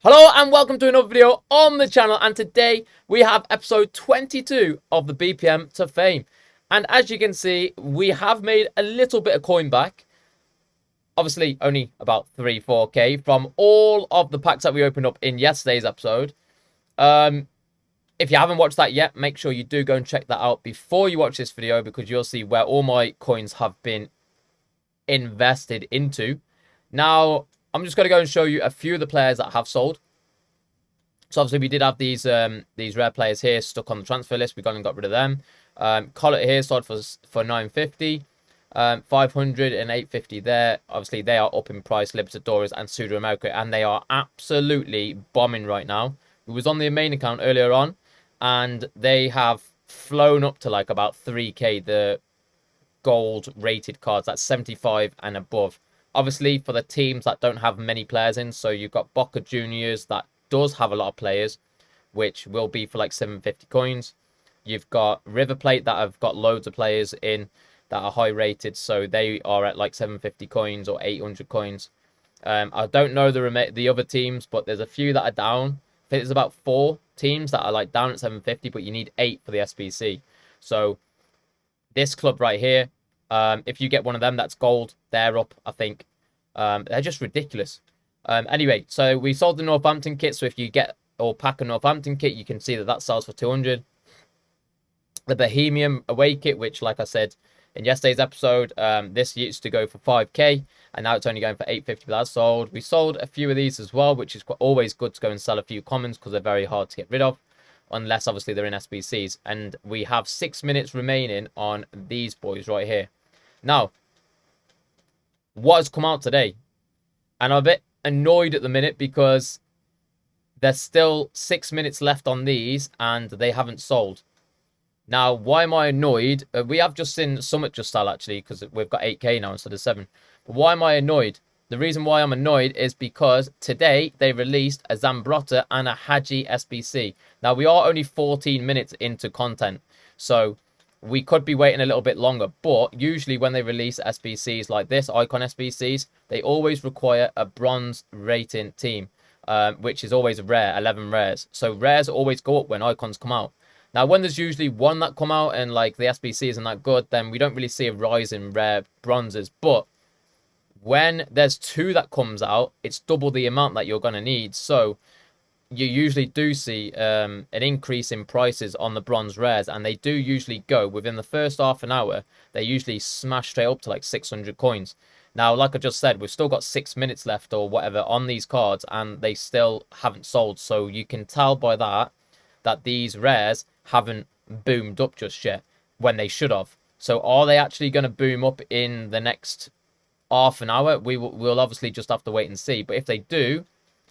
Hello and welcome to another video on the channel, and today we have episode 22 of the BPM to fame. And as you can see, we have made a little bit of coin back. Obviously only about 3-4k from all of the packs that we opened up in yesterday's episode. If you haven't watched that yet, make sure you do go and check that out before you watch this video, because you'll see where all my coins have been invested into. Now, I'm just going to go and show you a few of the players that have sold. So obviously we did have these rare players here stuck on the transfer list. We gone and got rid of them. Collett here sold for 950, 500 and 850 there. Obviously they are up in price. Libertadores and Suda America, and they are absolutely bombing right now. It was on the main account earlier on, and they have flown up to like about 3k. The gold rated cards, that's 75 and above. Obviously, for the teams that don't have many players in, so you've got Boca Juniors that does have a lot of players, which will be for like 750 coins. You've got River Plate that have got loads of players in that are high rated, so they are at like 750 coins or 800 coins. I don't know the other teams, but there's a few that are down. I think there's about 4 teams that are like down at 750, but you need 8 for the SBC. So this club right here, if you get one of them that's gold, they're up, I think. They're just ridiculous. Anyway, so we sold the Northampton kit. So if you get or pack a Northampton kit, you can see that sells for 200. The Bohemian away kit, which, like I said in yesterday's episode, this used to go for 5k, and now it's only going for 850. But that's sold. We sold a few of these as well, which is always good to go and sell a few commons because they're very hard to get rid of, unless obviously they're in SBCs. And we have 6 minutes remaining on these boys right here. Now, what has come out today? And I'm a bit annoyed at the minute because there's still 6 minutes left on these and they haven't sold. Now, why am I annoyed? We have just seen Summit just sell, actually, because we've got 8k now instead of 7. But why am I annoyed? The reason why I'm annoyed is because today they released a Zambrotta and a Hadji SBC. Now, we are only 14 minutes into content, so we could be waiting a little bit longer. But usually when they release SBCs like this, ICON SBCs, they always require a bronze rating team, which is always rare, 11 rares. So rares always go up when icons come out. Now, when there's usually one that come out and like the SBC isn't that good, then we don't really see a rise in rare bronzes. But when there's 2 that comes out, it's double the amount that you're going to need. So you usually do see an increase in prices on the bronze rares, and they do usually go within the first half an hour. They usually smash straight up to like 600 coins. Now, like I just said, we've still got 6 minutes left or whatever on these cards, and they still haven't sold. So you can tell by that these rares haven't boomed up just yet when they should have. So are they actually going to boom up in the next half an hour? We'll obviously just have to wait and see. But if they do,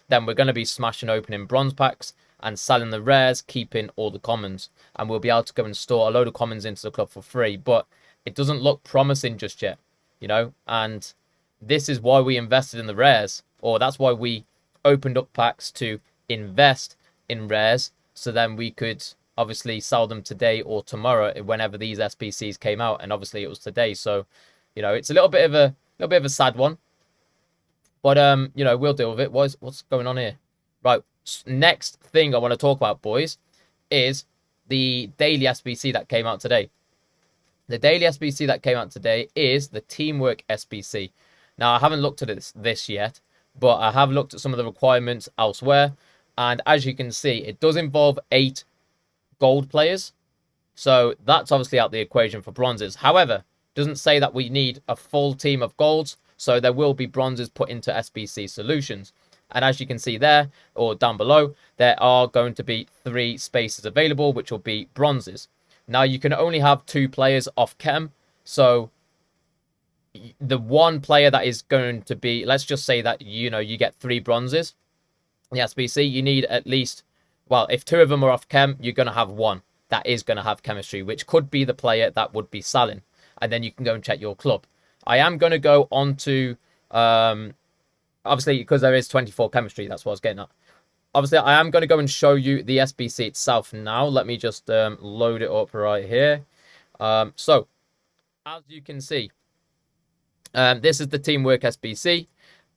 then we're going to be smashing open in bronze packs and selling the rares, keeping all the commons. And we'll be able to go and store a load of commons into the club for free. But it doesn't look promising just yet, you know. And this is why we invested in the rares. Or that's why we opened up packs to invest in rares. So then we could obviously sell them today or tomorrow whenever these SBCs came out. And obviously it was today. So, you know, it's a little bit of a sad one. But, you know, we'll deal with it. What's going on here? Right, next thing I want to talk about, boys, is the daily SBC that came out today. The daily SBC that came out today is the Teamwork SBC. Now, I haven't looked at this yet, but I have looked at some of the requirements elsewhere. And as you can see, it does involve 8 gold players. So that's obviously out the equation for bronzes. However, it doesn't say that we need a full team of golds. So there will be bronzes put into SBC solutions. And as you can see there, or down below, there are going to be 3 spaces available, which will be bronzes. Now, you can only have 2 players off chem. So the one player that is going to be, let's just say that, you know, you get 3 bronzes in the SBC, you need at least, well, if 2 of them are off chem, you're going to have 1 that is going to have chemistry, which could be the player that would be selling. And then you can go and check your club. I am going to go on to, obviously, because there is 24 chemistry, that's what I was getting at. Obviously, I am going to go and show you the SBC itself now. Let me just load it up right here. So, as you can see, this is the Teamwork SBC.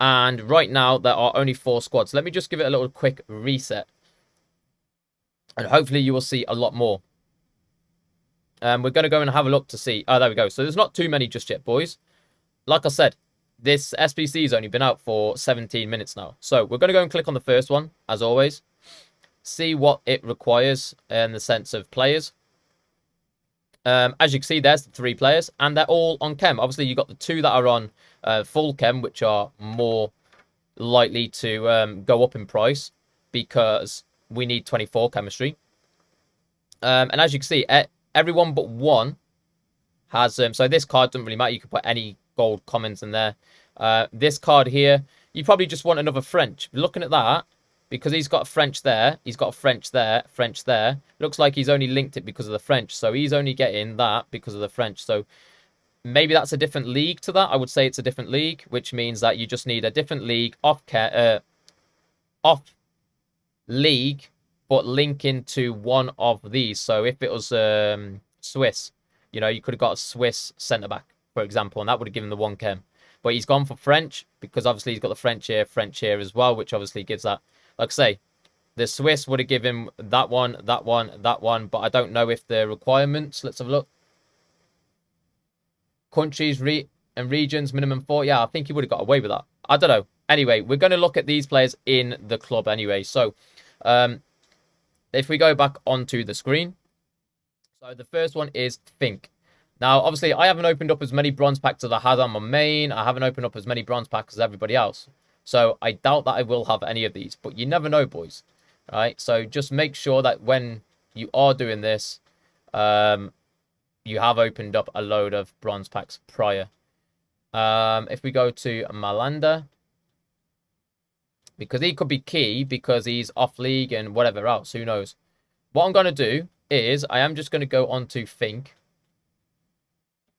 And right now, there are only 4 squads. Let me just give it a little quick reset. And hopefully you will see a lot more. We're going to go and have a look to see. Oh, there we go. So there's not too many just yet, boys. Like I said, this SBC has only been out for 17 minutes now. So we're going to go and click on the first one, as always. See what it requires in the sense of players. As you can see, there's the 3 players, and they're all on chem. Obviously, you've got the 2 that are on full chem, which are more likely to go up in price because we need 24 chemistry. And as you can see, everyone but one has... so this card doesn't really matter. You can put any gold commons in there. This card here, you probably just want another French. Looking at that, because he's got a French there, he's got a French there, French there. Looks like he's only linked it because of the French. So he's only getting that because of the French. So maybe that's a different league to that. I would say it's a different league, which means that you just need a different league off league, but linking to one of these. So if it was Swiss, you know, you could have got a Swiss centre back, for example, and that would have given the 1 chem. But he's gone for French because obviously he's got the French here as well, which obviously gives that. Like I say, the Swiss would have given that one, that one, that one, but I don't know if the requirements. Let's have a look. Countries and regions, minimum 4. Yeah, I think he would have got away with that. I don't know. Anyway, we're going to look at these players in the club anyway. So, if we go back onto the screen. So, the first one is Think. Now, obviously, I haven't opened up as many bronze packs as I had on my main. I haven't opened up as many bronze packs as everybody else. So, I doubt that I will have any of these. But you never know, boys. All right? So, just make sure that when you are doing this, you have opened up a load of bronze packs prior. If we go to Malanda, because he could be key because he's off league and whatever else. Who knows? What I'm going to do is I am just going to go on to Think.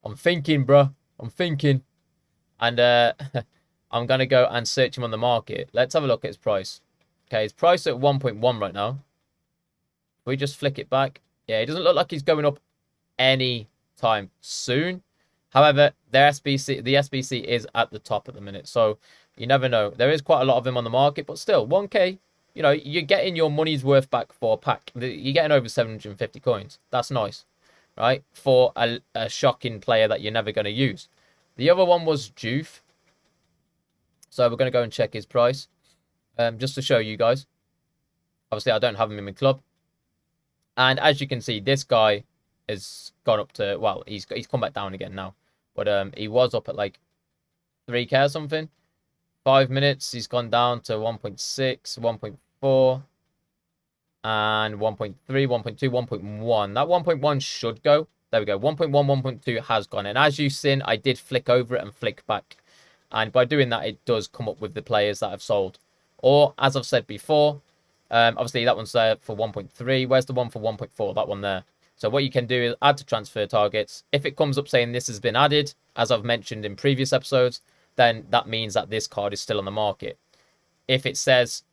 I'm thinking, bro. I'm thinking. And I'm going to go and search him on the market. Let's have a look at his price. Okay, his price at 1.1 right now. If we just flick it back. Yeah, it doesn't look like he's going up any time soon. However, the SBC is at the top at the minute. So, you never know. There is quite a lot of them on the market. But still, 1k, you know, you're getting your money's worth back for a pack. You're getting over 750 coins. That's nice, right? For a shocking player that you're never going to use. The other one was Juve. So, we're going to go and check his price. Just to show you guys. Obviously, I don't have him in my club. And as you can see, this guy has gone up to... Well, he's come back down again now. But he was up at like 3k or something. 5 minutes, he's gone down to 1.6, 1.4, and 1.3, 1.2, 1.1. That 1.1 should go. There we go. 1.1, 1.2 has gone. And as you've seen, I did flick over it and flick back. And by doing that, it does come up with the players that I've sold. Or, as I've said before, obviously that one's there for 1.3. Where's the one for 1.4? That one there. So what you can do is add to transfer targets. If it comes up saying this has been added, as I've mentioned in previous episodes, then that means that this card is still on the market. If it says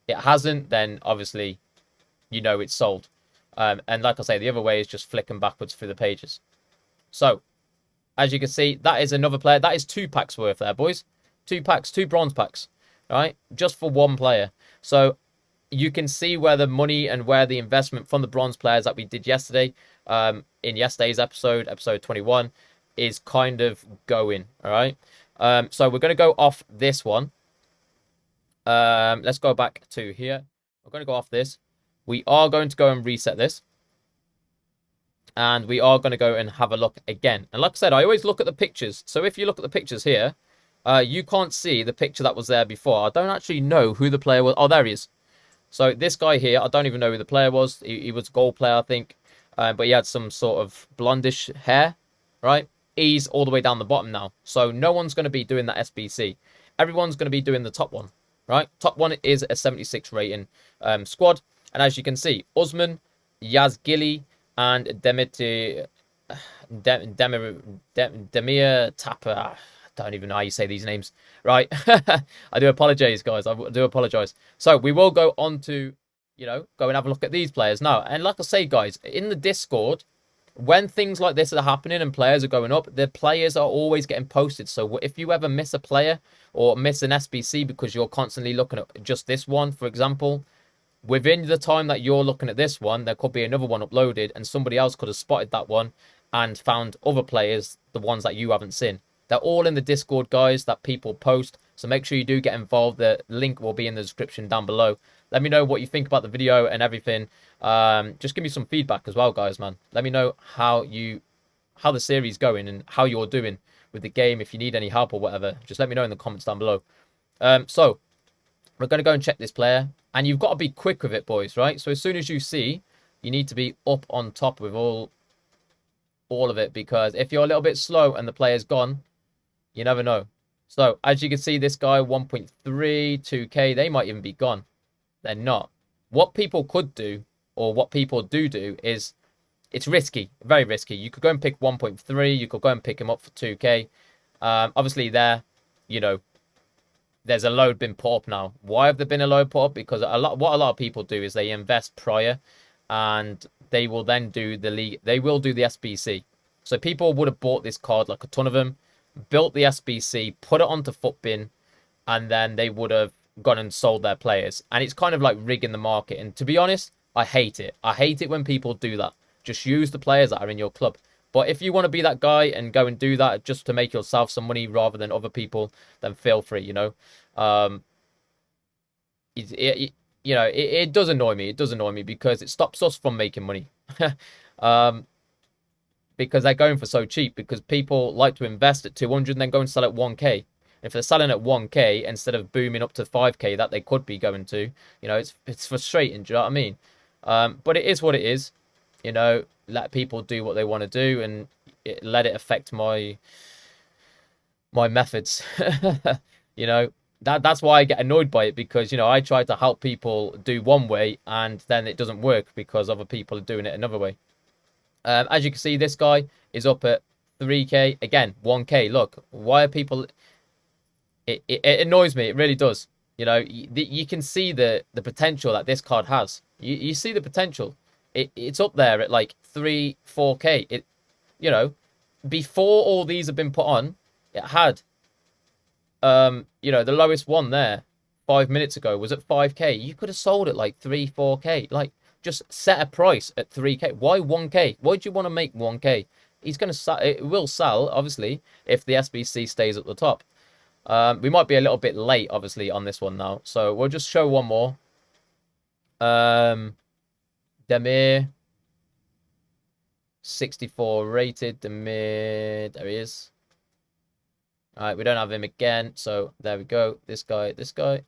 it hasn't, then obviously you know it's sold. And like I say, the other way is just flicking backwards through the pages. So, as you can see, that is another player. That is 2 packs worth there, boys. 2 packs, 2 bronze packs, right? Just for one player. So, you can see where the money and where the investment from the bronze players that we did yesterday, in yesterday's episode 21, is kind of going, all right? So we're going to go off this one. Let's go back to here. We're going to go off this. We are going to go and reset this. And we are going to go and have a look again. And like I said, I always look at the pictures. So if you look at the pictures here, you can't see the picture that was there before. I don't actually know who the player was. Oh, there he is. So this guy here, I don't even know who the player was. He was a goal player, I think. But he had some sort of blondish hair, right? He's all the way down the bottom now. So no one's going to be doing that SBC. Everyone's going to be doing the top one, right? Top one is a 76 rating squad. And as you can see, Usman, Yazgili, and Demir Tapa. I don't even know how you say these names, right? I do apologize, guys. I do apologize. So we will go on to, you know, go and have a look at these players now. And like I say, guys, in the Discord, when things like this are happening and players are going up, the players are always getting posted. So if you ever miss a player or miss an SBC because you're constantly looking at just this one, for example, within the time that you're looking at this one, there could be another one uploaded and somebody else could have spotted that one and found other players, the ones that you haven't seen. They're all in the Discord, guys, that people post. So make sure you do get involved. The link will be in the description down below. Let me know what you think about the video and everything. Just give me some feedback as well, guys, man. Let me know how the series is going and how you're doing with the game. If you need any help or whatever, just let me know in the comments down below. So we're going to go and check this player. And you've got to be quick with it, boys, right? So as soon as you see, you need to be up on top with all of it. Because if you're a little bit slow and the player's gone, you never know. So as you can see, this guy, 1.3, 2K, they might even be gone. They're not. What people could do, or what people do is, it's risky, very risky. You could go and pick 1.3. You could go and pick him up for 2K. Obviously, there, you know, there's a load been put up now. Why have there been a load put up? Because what a lot of people do is they invest prior, and they will then do the league. They will do the SBC. So people would have bought this card, like a ton of them, built the SBC, put it onto Footbin, and then they would have gone and sold their players. And it's kind of like rigging the market. And to be honest, I hate it. I hate it when people do that. Just use the players that are in your club. But if you want to be that guy and go and do that just to make yourself some money rather than other people, then feel free, you know. It does annoy me. It does annoy me because it stops us from making money. Because they're going for so cheap. Because people like to invest at 200 and then go and sell at 1K. If they're selling at 1K instead of booming up to 5K that they could be going to, you know, it's frustrating. Do you know what I mean? But it is what it is. You know, let people do what they want to do and let it affect my methods. You know, that's why I get annoyed by it, because, you know, I try to help people do one way and then it doesn't work because other people are doing it another way. As you can see, this guy is up at 3K. Again, 1K. Look, why are people... It annoys me. It really does. You know, you can see the potential that this card has. You see the potential. It's up there at like 3, 4K. You know, before all these have been put on, it had, you know, the lowest one there 5 minutes ago was at 5K. You could have sold it like 3, 4K. Like, just set a price at 3K. Why 1K? Why do you want to make 1K? He's going to sell. It will sell, obviously, if the SBC stays at the top. We might be a little bit late, obviously, on this one now. So we'll just show one more. Demir. 64 rated. Demir. There he is. All right, we don't have him again. So there we go. This guy, this guy.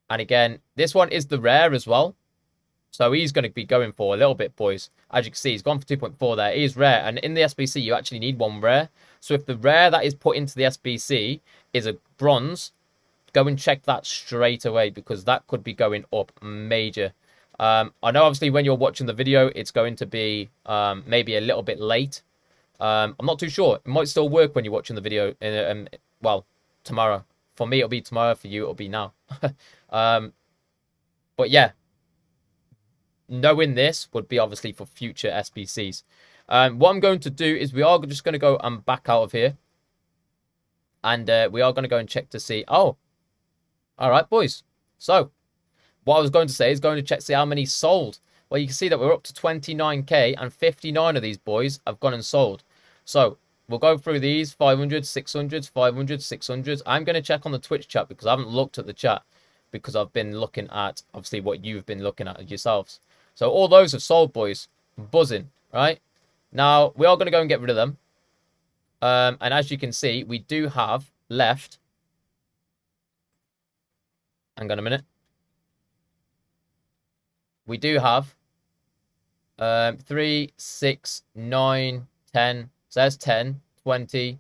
And again, this one is the rare as well. So he's going to be going for a little bit, boys. As you can see, he's gone for 2.4 there. He is rare. And in the SBC, you actually need one rare. So if the rare that is put into the SBC is a bronze, go and check that straight away, because that could be going up major. I know, obviously, when you're watching the video, it's going to be maybe a little bit late. I'm not too sure. It might still work when you're watching the video. Well, tomorrow. For me, it'll be tomorrow. For you, it'll be now. But yeah. Knowing this would be obviously for future SBCs. What I'm going to do is we are just going to go and back out of here. And we are going to go and check to see. Oh, all right, boys. So what I was going to say is going to check to see how many sold. Well, you can see that we're up to 29K and 59 of these boys have gone and sold. So we'll go through these 500, 600, 500, 600. I'm going to check on the Twitch chat because I haven't looked at the chat, because I've been looking at, obviously, what you've been looking at yourselves. So all those have sold, boys. Buzzing, right? Now, we are going to go and get rid of them. And as you can see, we do have left... Hang on a minute. We do have 3, 6, 9, 10. So there's 10, 20,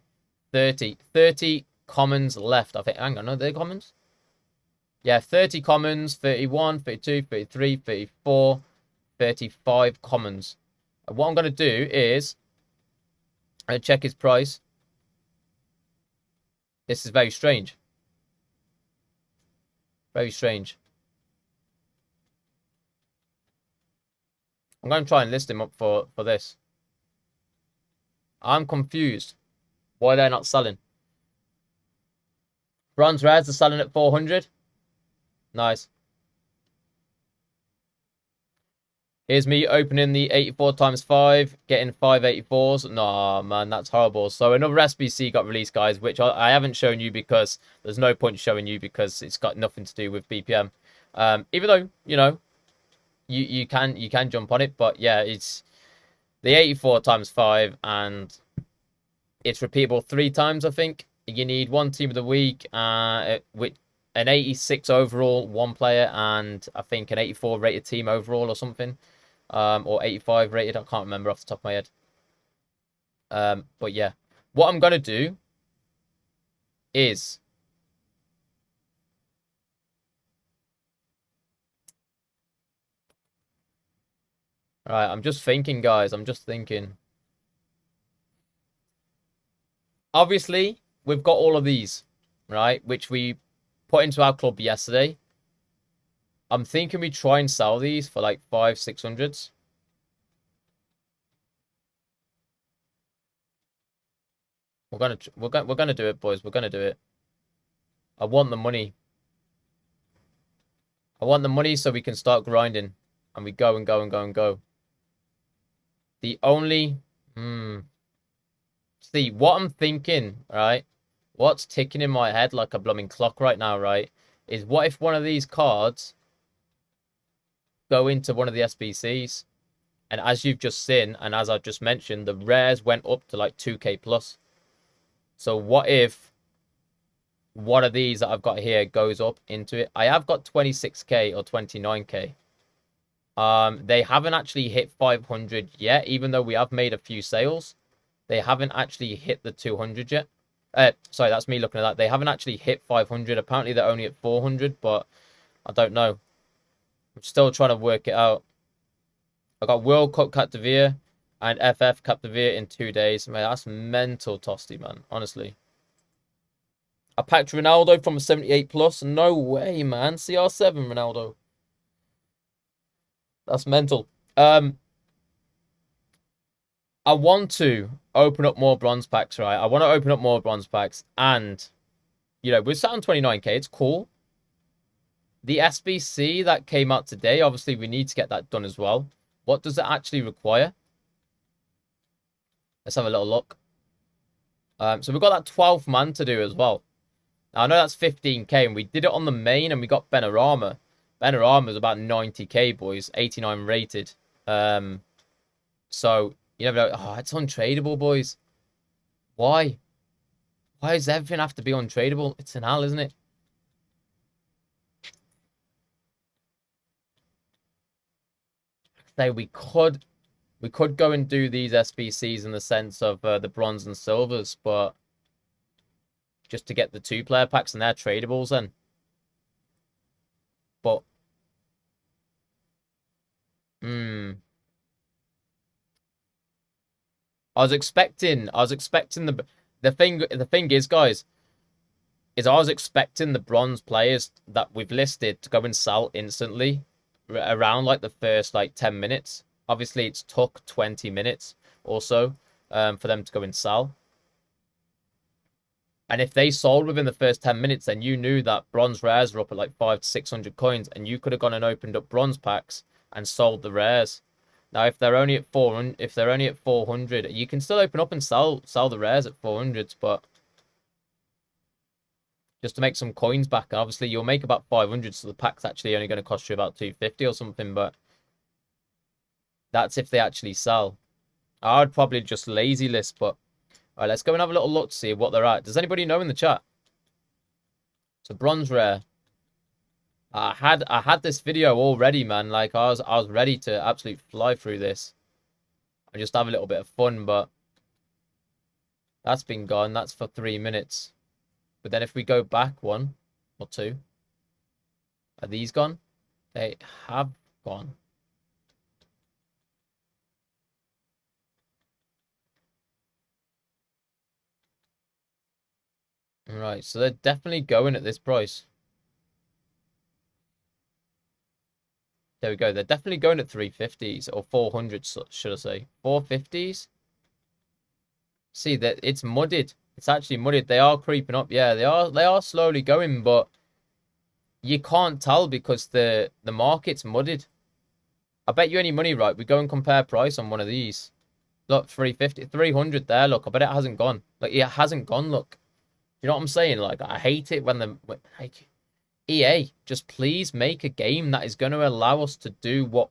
30. 30 commons left, I think. Hang on, are they commons? Yeah, 30 commons, 31, 32, 33, 34, 35 commons. And what I'm going to do is check his price. This is very strange. Very strange. I'm going to try and list him up for this. I'm confused. Why they're not selling? Bronze rares are selling at 400. Nice. Here's me opening the 84 times 5, getting 584s. Nah, man, that's horrible. So another SBC got released, guys, which I haven't shown you because there's no point showing you because it's got nothing to do with BPM. Even though, you know, you can jump on it, but yeah, it's the 84 times 5 and it's repeatable 3 times, I think. You need one team of the week with an 86 overall, one player, and I think an 84 rated team overall or something. Or 85 rated. I can't remember off the top of my head. But yeah, what I'm gonna do is all right. I'm just thinking, guys. I'm just thinking. Obviously, we've got all of these, right? Which we put into our club yesterday. I'm thinking we try and sell these for like 500-600s. We're gonna do it, boys. We're gonna do it. I want the money. I want the money so we can start grinding, and we go and go and go and go. The only see what I'm thinking, right? What's ticking in my head like a blooming clock right now, right? Is what if one of these cards go into one of the SBCs, and as you've just seen, and as I've just mentioned, the rares went up to like 2k plus. So what if one of these that I've got here goes up into it? I have got 26k or 29k. They haven't actually hit 500 yet, even though we have made a few sales. They haven't actually hit the 200 yet. Sorry, that's me looking at that. They haven't actually hit 500. Apparently, they're only at 400, but I don't know. I'm still trying to work it out. I got World Cup Captivia and FF Captivia in 2 days. Man, that's mental, Tosti, man. Honestly. I packed Ronaldo from a 78 plus. No way, man. CR7 Ronaldo. That's mental. I want to open up more bronze packs, right? I want to open up more bronze packs. And, you know, we're sat on 29k. It's cool. The SBC that came out today, obviously, we need to get that done as well. What does it actually require? Let's have a little look. So we've got that 12th man to do as well. Now, I know that's 15k, and we did it on the main, and we got Benarama. Benarama is about 90k, boys. 89 rated. So, you never know. Oh, it's untradeable, boys. Why? Why does everything have to be untradeable? It's an hell, isn't it? Say we could go and do these SBCs in the sense of the bronze and silvers, but just to get the 2-player packs and they're tradables then. But I was expecting the thing is, guys, is I was expecting the bronze players that we've listed to go and sell instantly around like the first like 10 minutes. Obviously, it's took 20 minutes or so for them to go and sell. And if they sold within the first 10 minutes, then you knew that bronze rares were up at like 500 to 600 coins, and you could have gone and opened up bronze packs and sold the rares. Now, if they're only at 400, you can still open up and sell the rares at 400s, but just to make some coins back. Obviously, you'll make about 500, so the pack's actually only going to cost you about 250 or something, but that's if they actually sell. I would probably just lazy list, but all right, let's go and have a little look to see what they're at. Does anybody know in the chat? It's a bronze rare. I had this video already, man. Like I was ready to absolutely fly through this and just have a little bit of fun, but that's been gone. That's for 3 minutes. But then if we go back 1 or 2, are these gone? They have gone. Right, so they're definitely going at this price. There we go. They're definitely going at 350s or 400s, should I say. 450s? See that it's muddied. It's actually muddied. They are creeping up. Yeah, they are slowly going, but you can't tell because the market's muddied. I bet you any money, right? We go and compare price on one of these. Look, 350, 300 there. Look, I bet it hasn't gone. Like, it hasn't gone, look. You know what I'm saying? Like, I hate it when like, EA, just please make a game that is going to allow us to do what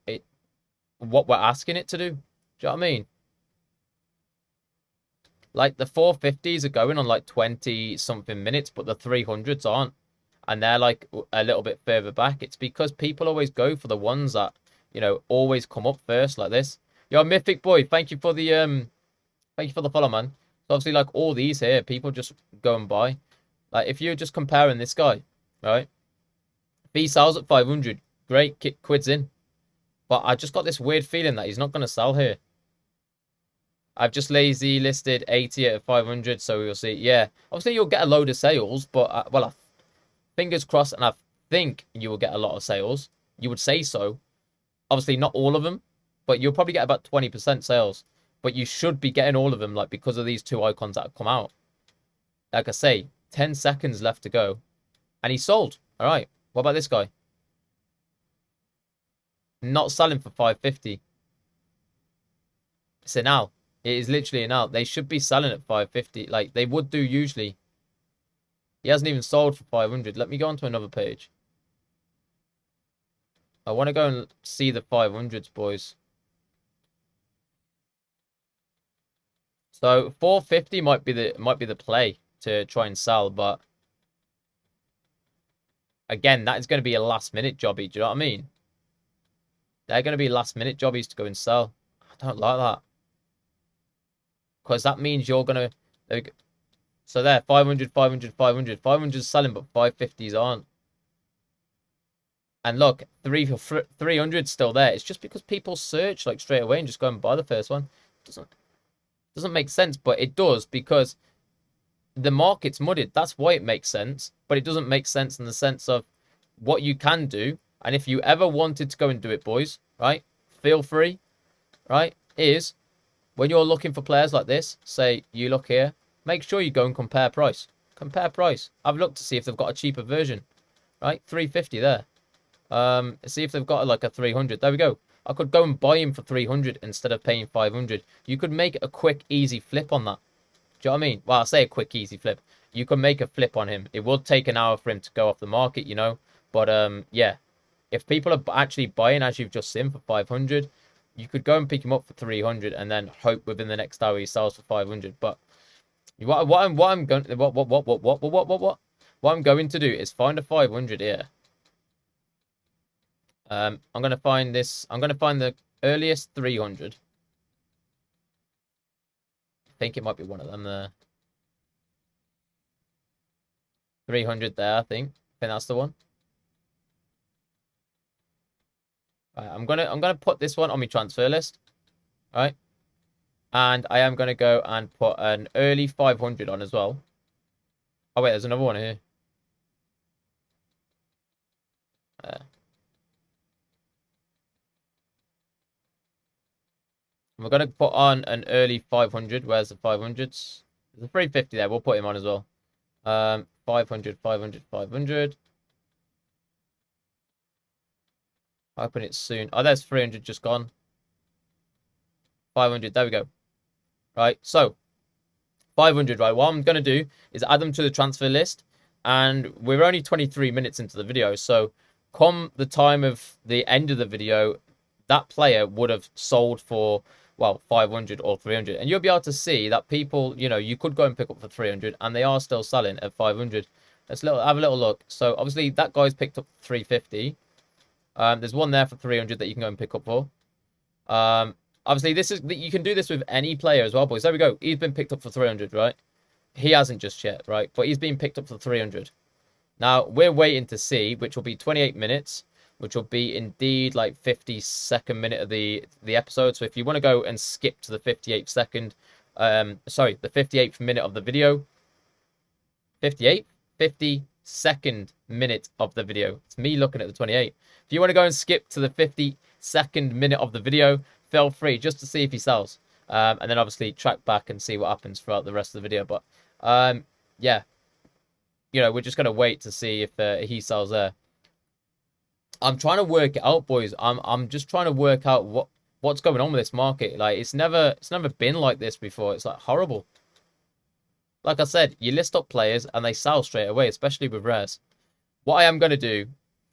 we're asking it to do. Do you know what I mean? Like, the 450s are going on like 20-something minutes, but the 300s aren't. And they're like a little bit further back. It's because people always go for the ones that, you know, always come up first like this. Yo, Mythic Boy, thank you for the follow, man. So obviously, like all these here, people just go and buy. Like if you're just comparing this guy, right? If he sells at 500, great, kick quids in. But I just got this weird feeling that he's not going to sell here. I've just lazy listed 80 at 500, so we'll see. Yeah, obviously you'll get a load of sales, but well, fingers crossed, and I think you will get a lot of sales. You would say so. Obviously, not all of them, but you'll probably get about 20% sales. But you should be getting all of them, like, because of these two icons that have come out. Like I say, 10 seconds left to go. And he sold. All right. What about this guy? Not selling for 550. It's an L. It is literally an L. They should be selling at 550. Like, they would do usually. He hasn't even sold for 500. Let me go on to another page. I want to go and see the 500s, boys. So 450 might be the play to try and sell, but again, that is going to be a last minute jobby. Do you know what I mean? They're going to be last minute jobbies to go and sell. I don't like that, because that means you're going to. So there, 500, 500, 500. 500's selling, but 550s aren't. And look, 300's still there. It's just because people search like straight away and just go and buy the first one. Doesn't make sense, but it does because the market's muddied. That's why it makes sense, but it doesn't make sense in the sense of what you can do. And if you ever wanted to go and do it, boys, right, feel free, right, is when you're looking for players like this, say you look here, make sure you go and compare price. Compare price. I've looked to see if they've got a cheaper version, right, 350 there. See if they've got like a 300. There we go. I could go and buy him for 300 instead of paying 500. You could make a quick, easy flip on that. Do you know what I mean? Well, I say a quick, easy flip. You could make a flip on him. It would take an hour for him to go off the market, you know. But, yeah. If people are actually buying, as you've just seen, for 500, you could go and pick him up for 300 and then hope within the next hour he sells for 500. But what I'm going to do is find a 500 here. I'm going to find this. I'm going to find the earliest 300. I think it might be one of them there. 300 there, I think. That's the one. Right, I'm gonna put this one on my transfer list. All right. And I am gonna go and put an early 500 on as well. Oh wait, there's another one here. We're going to put on an early 500. Where's the 500s? There's a 350 there. We'll put him on as well. 500, 500, 500. Open it soon. Oh, there's 300 just gone. 500. There we go. Right. So, 500, right? What I'm going to do is add them to the transfer list. And we're only 23 minutes into the video. So, come the time of the end of the video, that player would have sold for, well, 500 or 300. And you'll be able to see that people, you know, you could go and pick up for 300 and they are still selling at 500. Let's have a little look. So obviously that guy's picked up 350. There's one there for 300 that you can go and pick up for. Obviously you can do this with any player as well, boys. There we go. He's been picked up for 300, right? He hasn't just yet, right? But he's been picked up for 300. Now we're waiting to see, which will be 28 minutes. Which will be indeed like 52nd minute of the episode. So if you want to go and skip to the 58th second, sorry, the 58th minute of the video, 52nd minute of the video. It's me looking at the 28. If you want to go and skip to the 52nd minute of the video, feel free just to see if he sells. And then obviously track back and see what happens throughout the rest of the video. But yeah, we're just gonna wait to see if he sells there. I'm trying to work it out, boys. I'm just trying to work out what's going on with this market. Like it's never been like this before. It's like horrible. Like I said, you list up players and they sell straight away, especially with rares. What I am gonna do,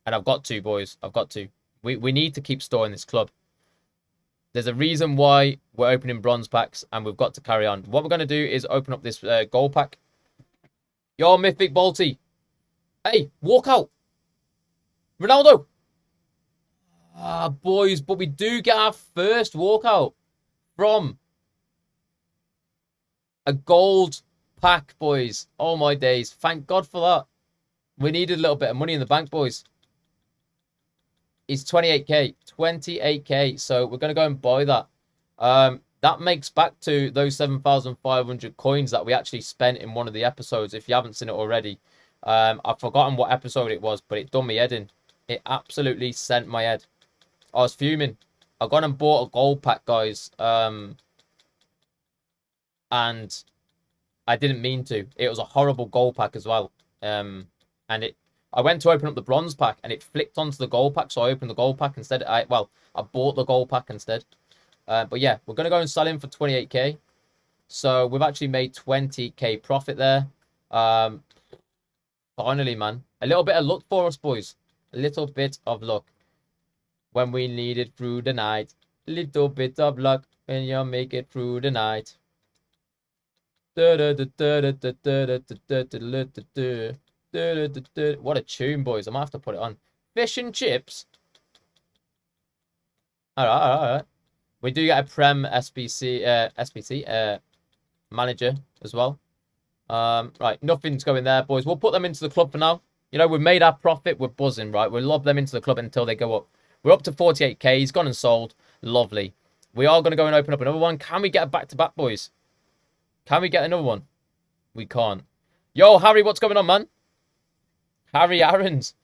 and I've got to, boys, I've got to. We need to keep storing this club. There's a reason why we're opening bronze packs, and we've got to carry on. What we're gonna do is open up this gold pack. Yo, Mythic Balti. Hey, walk out. Ronaldo. Ah, boys, but we do get our first walkout from a gold pack, boys. Oh, my days. Thank God for that. We needed a little bit of money in the bank, boys. It's 28k. 28k. So we're going to go and buy that. That makes back to those 7,500 coins that we actually spent in one of the episodes, if you haven't seen it already. I've forgotten what episode it was, but it done me head in. It absolutely sent my head. I was fuming. I got and bought a gold pack, guys. And I didn't mean to. It was a horrible gold pack as well. And I went to open up the bronze pack and it flicked onto the gold pack, so I opened the gold pack instead. I bought the gold pack instead. But yeah, we're gonna go and sell him for 28k. So we've actually made 20k profit there. Finally, man. A little bit of luck for us, boys. A little bit of luck. When we need it through the night. Little bit of luck when you make it through the night. What a tune, boys. I might have to put it on. Fish and chips. Alright. We do get a Prem SBC manager as well. Right, nothing's going there, boys. We'll put them into the club for now. We've made our profit. We're buzzing, right? We'll lob them into the club until they go up. We're up to 48k. He's gone and sold. Lovely. We are going to go and open up another one. Can we get a back-to-back, boys? Can we get another one? We can't. Yo, Harry, what's going on, man? Harry Aarons.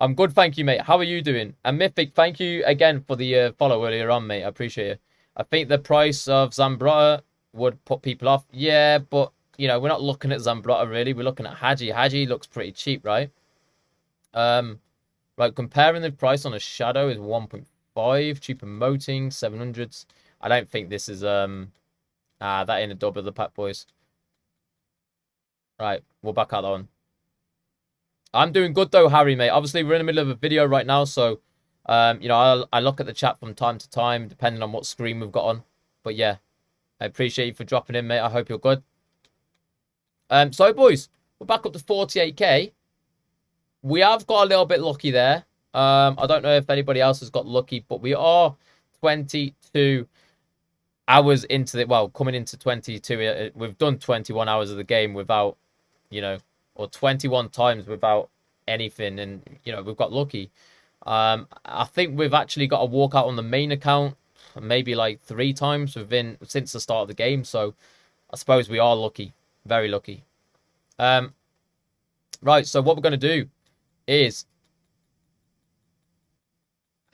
I'm good, thank you, mate. How are you doing? And Mythic, thank you again for the follow earlier on, mate. I appreciate it. I think the price of Zambrotta would put people off. Yeah, but, we're not looking at Zambrotta, really. We're looking at Hadji. Hadji looks pretty cheap, right? Right, comparing the price on a Shadow is 1.5. Cheap emoting, 700s. I don't think this is, that ain't a dub of the pack, boys. Right, we'll back out that one. I'm doing good, though, Harry, mate. Obviously, we're in the middle of a video right now, so, I look at the chat from time to time, depending on what screen we've got on. But, yeah, I appreciate you for dropping in, mate. I hope you're good. So, boys, we're back up to 48k. We have got a little bit lucky there. I don't know if anybody else has got lucky, but we are 22 hours into the... Well, coming into 22. We've done 21 hours of the game without, or 21 times without anything. And, we've got lucky. I think we've actually got a walkout on the main account maybe like 3 times since the start of the game. So I suppose we are lucky. Very lucky. Right, so what we're going to do is...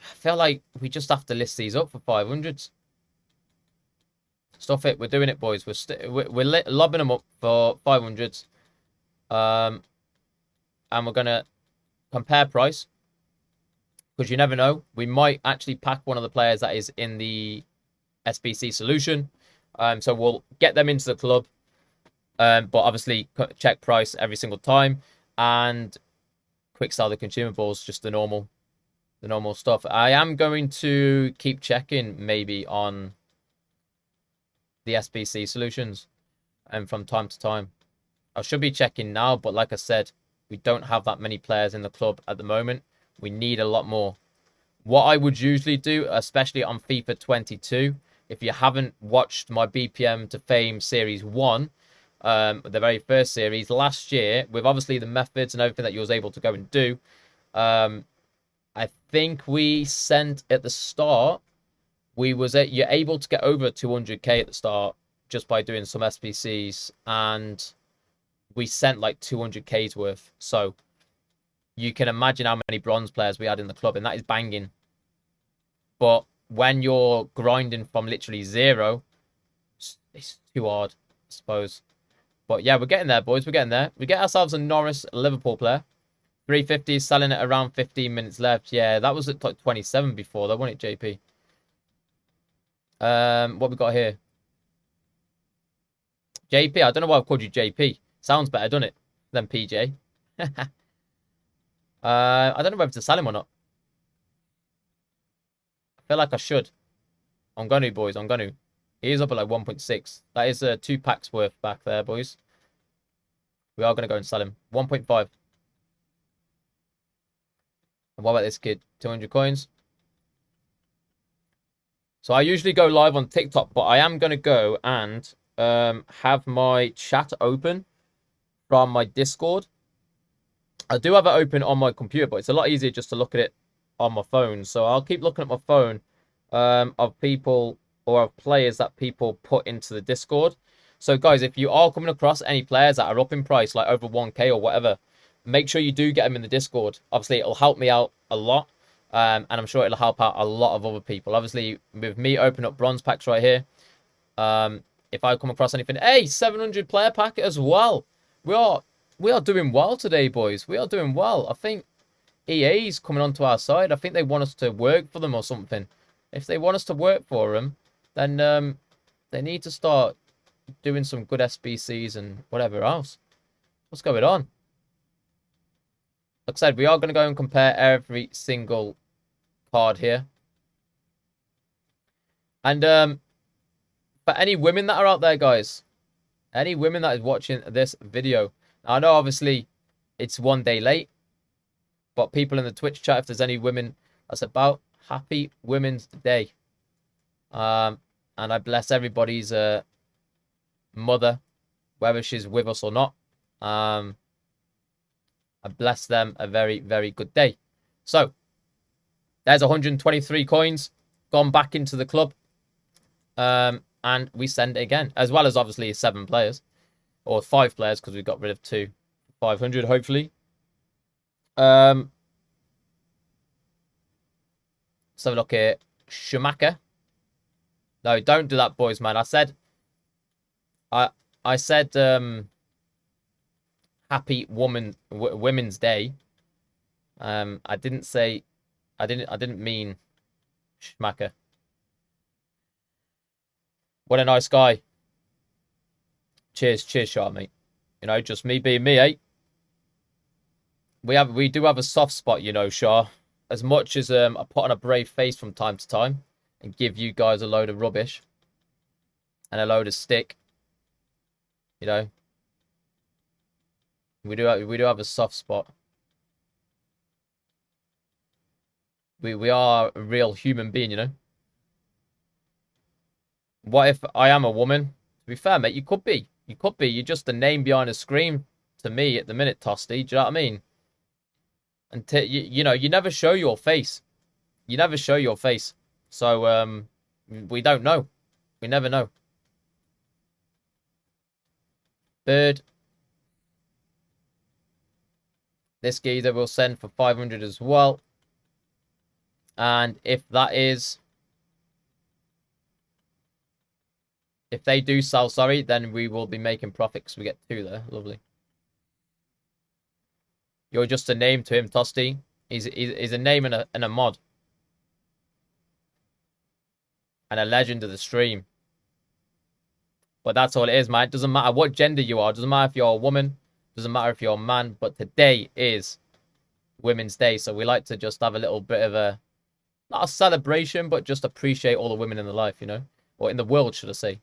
I feel like we just have to list these up for 500s. Stuff it. We're doing it, boys. We're lobbing them up for 500s. And we're going to compare price. Because you never know. We might actually pack one of the players that is in the SBC solution. So we'll get them into the club. But obviously, check price every single time. And quick sell the consumables. Just the normal stuff. I am going to keep checking maybe on the SBC solutions and from time to time. I should be checking now, but like I said, we don't have that many players in the club at the moment. We need a lot more. What I would usually do, especially on FIFA 22, if you haven't watched my BPM to Fame Series 1, the very first series last year, with obviously the methods and everything that you was able to go and do, I think we sent at the start, you're able to get over 200k at the start just by doing some SBCs, and we sent like 200k's worth. So you can imagine how many bronze players we had in the club, and that is banging. But when you're grinding from literally 0, It's too hard, I suppose. But yeah, we're getting there, boys. We're getting there. We get ourselves a Norris Liverpool player. 350, selling it around 15 minutes left. Yeah, that was at like 27 before, though, wasn't it, JP? What we got here? JP. I don't know why I've called you JP. Sounds better, doesn't it, than PJ? I don't know whether to sell him or not. I feel like I should. I'm going to, boys. I'm going to. He is up at like 1.6. That is 2 packs worth back there, boys. We are going to go and sell him. 1.5. And what about this kid? 200 coins. So I usually go live on TikTok, but I am going to go and have my chat open from my Discord. I do have it open on my computer, but it's a lot easier just to look at it on my phone. So I'll keep looking at my phone of people or of players that people put into the Discord. So guys, if you are coming across any players that are up in price, like over 1k or whatever, make sure you do get them in the Discord. Obviously, it'll help me out a lot. And I'm sure it'll help out a lot of other people. Obviously, with me opening up bronze packs right here, if I come across anything, hey, 700 player pack as well. We are doing well today, boys. We are doing well. I think EA's coming onto our side. I think they want us to work for them or something. If they want us to work for them, then they need to start doing some good SBCs and whatever else. What's going on? Like I said, we are going to go and compare every single card here. And for any women that are out there, guys, any women that is watching this video, I know obviously it's one day late, but people in the Twitch chat, if there's any women that's about, happy Women's Day. And I bless everybody's mother, whether she's with us or not. I bless them a very, very good day. So, there's 123 coins gone back into the club. And we send it again, as well as obviously 7 players. Or 5 players, because we got rid of 2. 500, hopefully. Let's have a look here. Schumacher. No, don't do that, boys, man. I said happy Women's Day. I didn't say, I didn't mean Schumacher. What a nice guy. Cheers, Sharp, mate. You know, just me being me, eh? We do have a soft spot, you know, Shah. As much as I put on a brave face from time to time and give you guys a load of rubbish and a load of stick, you know, we do have a soft spot. We are a real human being, you know. What if I am a woman? To be fair, mate, you could be. You could be. You're just a name behind a screen to me at the minute, Toasty. Do you know what I mean? And you know, you never show your face. You never show your face. So we don't know. We never know. Bird. This geezer will send for 500 as well. And if that is... If they do sell, sorry, then we will be making profit because we get 2 there. Lovely. You're just a name to him, Toasty. He's a name and a mod. And a legend of the stream. But that's all it is, man. It doesn't matter what gender you are. It doesn't matter if you're a woman. It doesn't matter if you're a man. But today is Women's Day. So we like to just have a little bit of a... Not a celebration, but just appreciate all the women in the life, you know? Or in the world, should I say.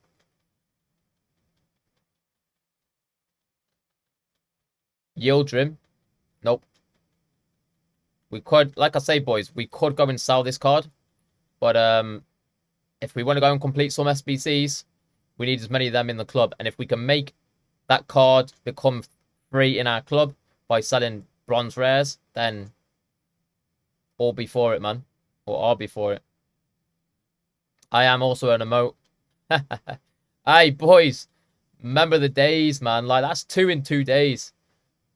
Yildirim. Nope. We could, like I say, boys, we could go and sell this card. But if we want to go and complete some SBCs, we need as many of them in the club. And if we can make that card become free in our club by selling bronze rares, then all be for it, man. Or I'll be for it. I am also an emote. Hey, boys. Remember the days, man. Like, that's 2 in 2 days.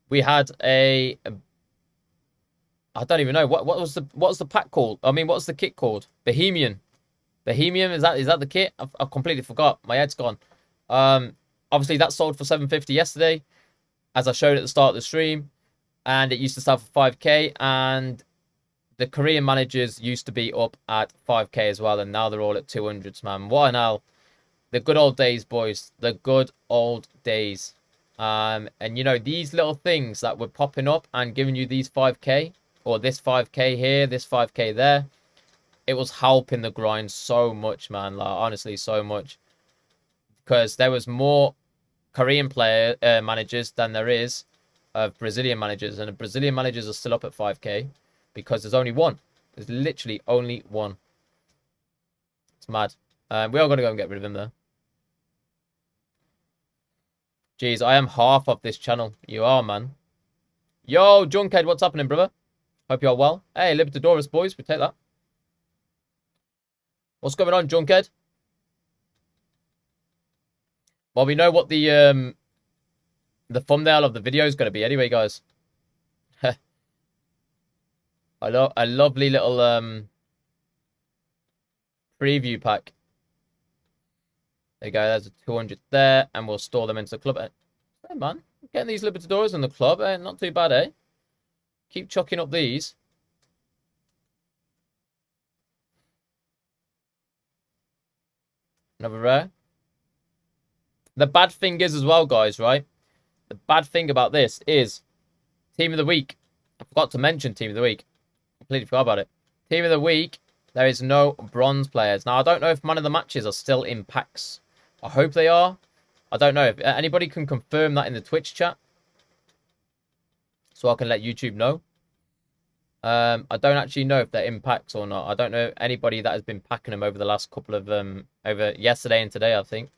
We had I don't even know what was the pack called. I mean, what's the kit called? Bohemian. Bohemian, is that the kit? I completely forgot. My head's gone. Obviously that sold for 750 yesterday, as I showed at the start of the stream, and it used to sell for 5k. And the Korean managers used to be up at 5k as well, and now they're all at 200s, man. What an hell. The good old days, boys. The good old days. And you know, these little things that were popping up and giving you these 5k, or this 5k here, this 5k there, it was helping the grind so much, man. Like, honestly, so much. Because there was more Korean player managers than there is of Brazilian managers. And the Brazilian managers are still up at 5k because there's only one. There's literally only one. It's mad. We are going to go and get rid of him there. Jeez, I am half of this channel. You are, man. Yo, Junkhead, what's happening, brother? Hope you're well. Hey, Libertadores, boys. We take that. What's going on, Junkhead? Well, we know what the thumbnail of the video is going to be anyway, guys. A lovely little preview pack. There you go. There's a 200 there, and we'll store them into the club. Hey, man, getting these Libertadores in the club, not too bad, eh? Keep chucking up these. Another rare. The bad thing is as well, guys, right? The bad thing about this is Team of the Week. I forgot to mention Team of the Week. Completely forgot about it. Team of the Week, there is no bronze players. Now, I don't know if man of the matches are still in packs. I hope they are. I don't know. If anybody can confirm that in the Twitch chat, so I can let YouTube know. I don't actually know if they're in packs or not. I don't know anybody that has been packing them over the last couple of over yesterday and today, I think.